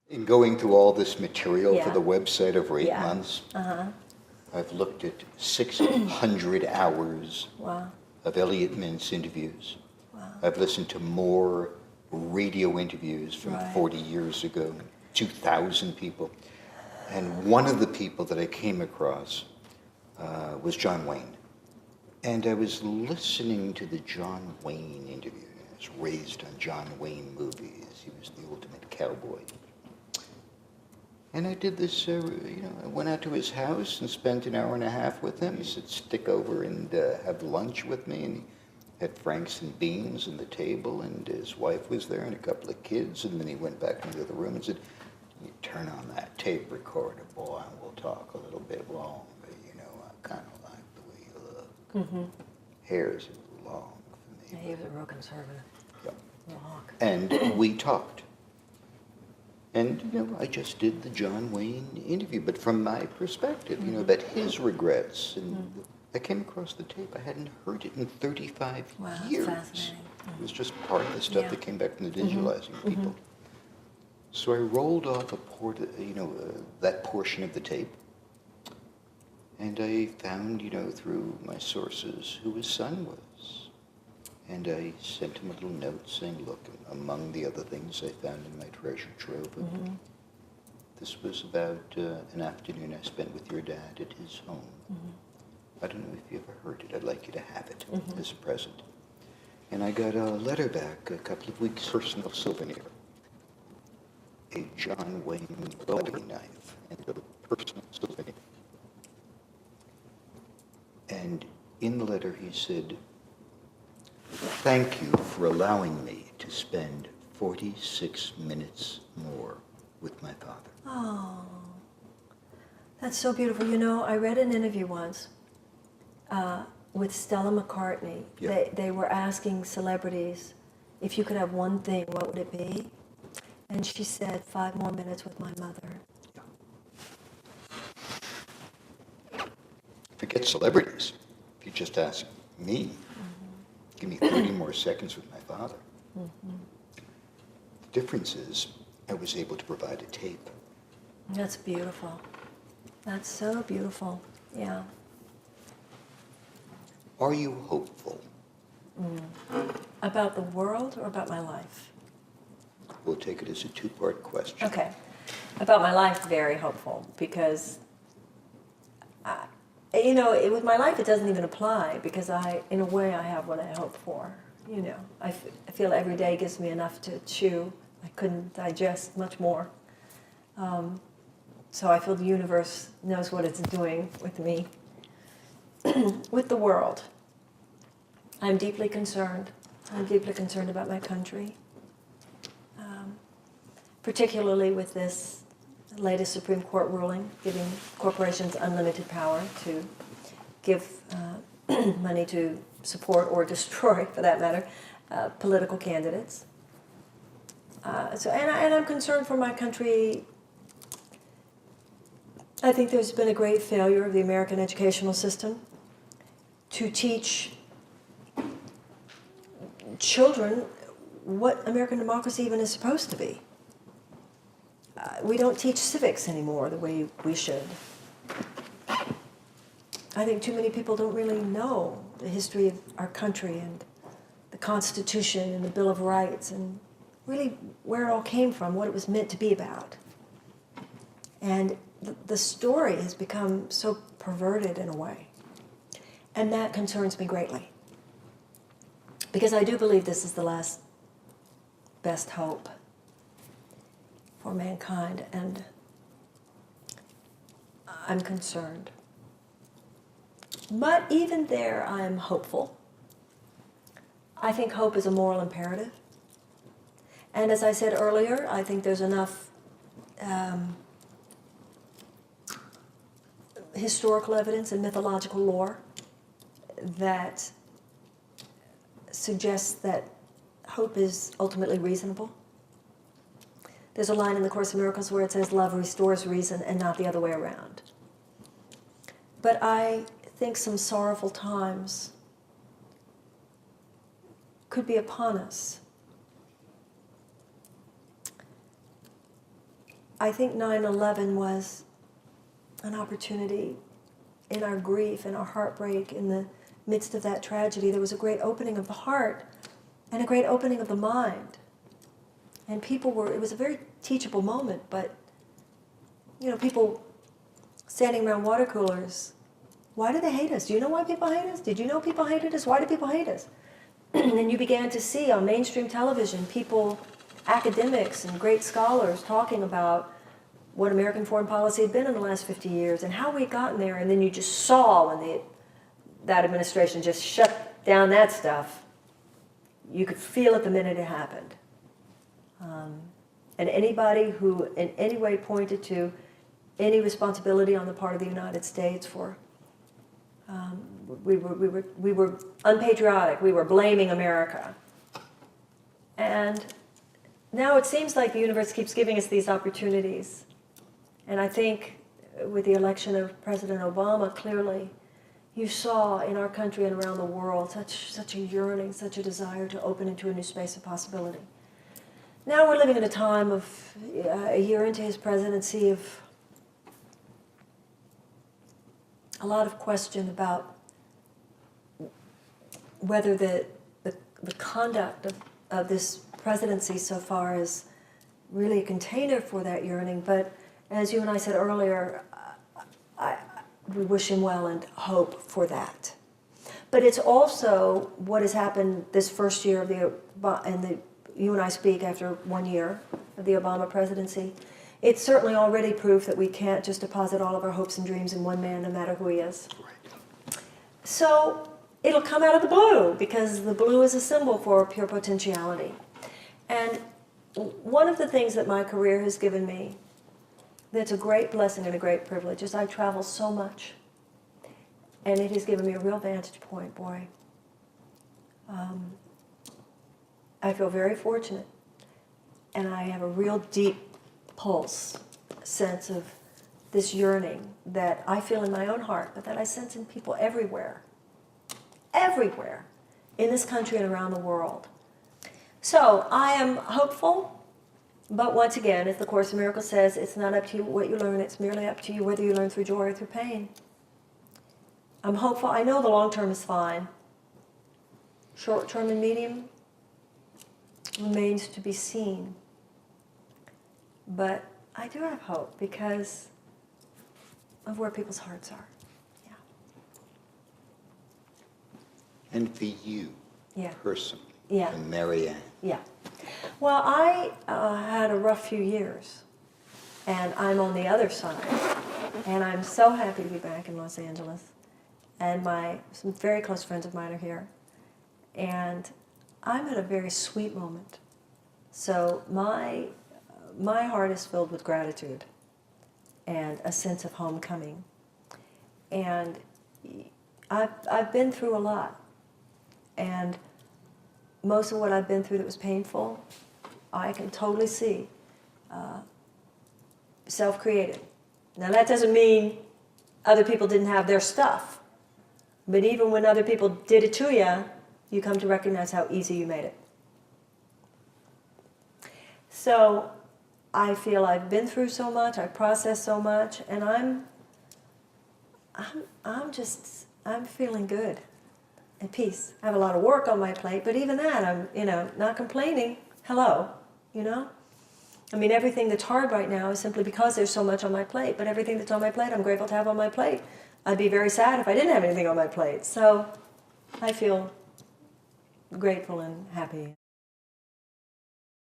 In going through all this material for Yeah. the website over 8 Yeah. months, Uh-huh. I've looked at 600 hours Wow. of Elliot Mintz interviews. Wow. I've listened to more radio interviews from Right. 40 years ago, 2,000 people. And one of the people that I came across was John Wayne. And I was listening to the John Wayne interview. I was raised on John Wayne movies. He was the ultimate cowboy. And I did this, I went out to his house and spent an hour and a half with him. He said, stick over and have lunch with me. And he had franks and beans on the table, and his wife was there and a couple of kids. And then he went back into the room and said, you turn on that tape recorder, boy, and we'll talk a little bit longer. I kind of like the way you look. Mm-hmm. Hair's a little long for me. Yeah, he was a real conservative. Yep. Real hawk. And we talked. And, I just did the John Wayne interview, but from my perspective, about his regrets. And I came across the tape. I hadn't heard it in 35 Wow, that's years. fascinating. It was just part of the stuff Yeah. that came back from the digitalizing people. So I rolled off that portion of the tape. And I found, through my sources, who his son was. And I sent him a little note saying, look, among the other things I found in my treasure trove, this was about an afternoon I spent with your dad at his home. I don't know if you ever heard it. I'd like you to have it as a present. And I got a letter back a couple of weeks, personal souvenir. A John Wayne Bowie knife and a personal souvenir. And in the letter he said, thank you for allowing me to spend 46 minutes more with my father. Oh, that's so beautiful. I read an interview once with Stella McCartney. Yeah. They were asking celebrities, if you could have one thing, what would it be? And she said, 5 more minutes with my mother. Forget celebrities. If you just ask me, give me 30 more seconds with my father. The difference is I was able to provide a tape. That's beautiful. That's so beautiful. Yeah. Are you hopeful? About the world or about my life? We'll take it as a two-part question. Okay. About my life, very hopeful, because, with my life it doesn't even apply, because in a way, I have what I hope for. I feel every day gives me enough to chew. I couldn't digest much more. So I feel the universe knows what it's doing with me. With the world, I'm deeply concerned. I'm deeply concerned about my country. Particularly with this latest Supreme Court ruling, giving corporations unlimited power to give money to support or destroy, for that matter, political candidates. And I'm concerned for my country. I think there's been a great failure of the American educational system to teach children what American democracy even is supposed to be. We don't teach civics anymore the way we should. I think too many people don't really know the history of our country and the Constitution and the Bill of Rights and really where it all came from, what it was meant to be about. And the story has become so perverted in a way. And that concerns me greatly. Because I do believe this is the last best hope for mankind, and I'm concerned. But even there, I am hopeful. I think hope is a moral imperative. And as I said earlier, I think there's enough historical evidence and mythological lore that suggests that hope is ultimately reasonable. There's a line in the Course of Miracles where it says, love restores reason and not the other way around. But I think some sorrowful times could be upon us. I think 9/11 was an opportunity in our grief, in our heartbreak, in the midst of that tragedy. There was a great opening of the heart and a great opening of the mind. And people were, it was a very teachable moment, but, you know, people standing around water coolers, why do they hate us? Do you know why people hate us? Did you know people hated us? Why do people hate us? And you began to see on mainstream television people, academics and great scholars talking about what American foreign policy had been in the last 50 years and how we'd gotten there. And then you just saw when that administration just shut down that stuff. You could feel it the minute it happened. And anybody who in any way pointed to any responsibility on the part of the United States for we were unpatriotic. We were blaming America. And now it seems like the universe keeps giving us these opportunities. And I think with the election of President Obama, clearly, you saw in our country and around the world such a yearning, such a desire to open into a new space of possibility. Now we're living in a time of a year into his presidency of a lot of question about whether the conduct of this presidency so far is really a container for that yearning. But as you and I said earlier, we wish him well and hope for that. But it's also what has happened this first year of you and I speak after 1 year of the Obama presidency. It's certainly already proof that we can't just deposit all of our hopes and dreams in one man, no matter who he is. Right. So it'll come out of the blue, because the blue is a symbol for pure potentiality. And one of the things that my career has given me that's a great blessing and a great privilege is I travel so much. And it has given me a real vantage point, boy. I feel very fortunate. And I have a real deep pulse, sense of this yearning that I feel in my own heart, but that I sense in people everywhere in this country and around the world. So I am hopeful, but once again, as the Course in Miracles says, it's not up to you what you learn, it's merely up to you whether you learn through joy or through pain. I'm hopeful. I know the long term is fine. Short term and medium remains to be seen. But I do have hope because of where people's hearts are. Yeah. And for you, personally, yeah. and Marianne. Yeah. Well, I had a rough few years, and I'm on the other side, and I'm so happy to be back in Los Angeles, and some very close friends of mine are here, and I'm at a very sweet moment. So my heart is filled with gratitude and a sense of homecoming. And I've been through a lot. And most of what I've been through that was painful, I can totally see self-created. Now that doesn't mean other people didn't have their stuff. But even when other people did it to you, you come to recognize how easy you made it. So I feel I've been through so much, I've processed so much, and I'm feeling good, at peace. I have a lot of work on my plate, but even that, I'm, not complaining. Hello, I mean, everything that's hard right now is simply because there's so much on my plate, but everything that's on my plate, I'm grateful to have on my plate. I'd be very sad if I didn't have anything on my plate. So I feel grateful and happy.